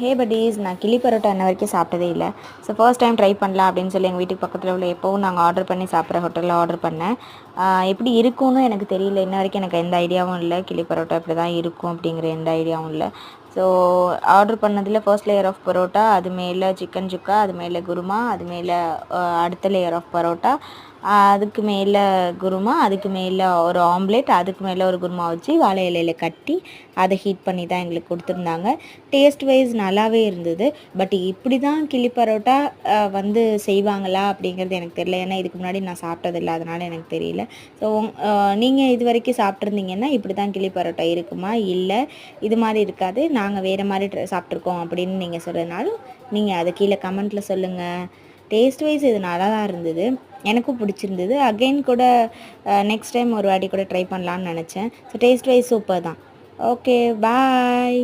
ஹே buddies, நான் கிளி பரோட்டா இன்ன வரைக்கும் சாப்பிட்டதே இல்லை. ஸோ ஃபர்ஸ்ட் டைம் ட்ரை பண்ணலாம் அப்படின்னு சொல்லி எங்கள் வீட்டுக்கு பக்கத்தில் உள்ள எப்போவும் நாங்கள் ஆர்டர் பண்ணி சாப்பிட்ற ஹோட்டலில் ஆர்டர் பண்ணேன். எப்படி இருக்கும்னு எனக்கு தெரியல. இன்ன வரைக்கும் எனக்கு எந்த ஐடியாவும் இல்லை. கிளி பரோட்டா இப்படி தான் இருக்கும் அப்படிங்கிற எந்த ஐடியாவும் இல்லை. ஸோ ஆர்டர் பண்ணதில் ஃபர்ஸ்ட் லேயர் ஆஃப் பரோட்டா, அது மேலே சிக்கன் சுக்கா, அது மேலே குருமா, அது மேலே அடுத்த லேயர் ஆஃப் பரோட்டா, அதுக்கு மேலே குருமா, அதுக்கு மேலே ஒரு ஆம்லேட், அதுக்கு மேலே ஒரு குருமா வச்சு வாழை இலையில் கட்டி அதை ஹீட் பண்ணி தான் எங்களுக்கு கொடுத்துருந்தாங்க. டேஸ்ட் வைஸ் நல்லாவே இருந்தது. பட் இப்படி தான் கிளி பரோட்டா வந்து செய்வாங்களா அப்படிங்கிறது எனக்கு தெரியல. ஏன்னா இதுக்கு முன்னாடி நான் சாப்பிட்டதில்லை, அதனால் எனக்கு தெரியல. ஸோ நீங்கள் இது வரைக்கும் சாப்பிட்ருந்தீங்கன்னா இப்படி தான் கிளி பரோட்டா இருக்குமா, இல்லை இது மாதிரி இருக்காது, நாங்கள் வேறு மாதிரி சாப்பிட்ருக்கோம் அப்படின்னு நீங்கள் சொல்கிறதுனாலும் நீங்கள் அதை கீழே கமெண்ட்டில் சொல்லுங்கள். டேஸ்ட் வைஸ் இது நல்லா தான் இருந்தது, எனக்கும் பிடிச்சிருந்தது. அகெயின் கூட நெக்ஸ்ட் டைம் ஒரு வாட்டி கூட ட்ரை பண்ணலான்னு நினச்சேன். ஸோ டேஸ்ட் வைஸ் சூப்பர் தான். ஓகே, பாய்.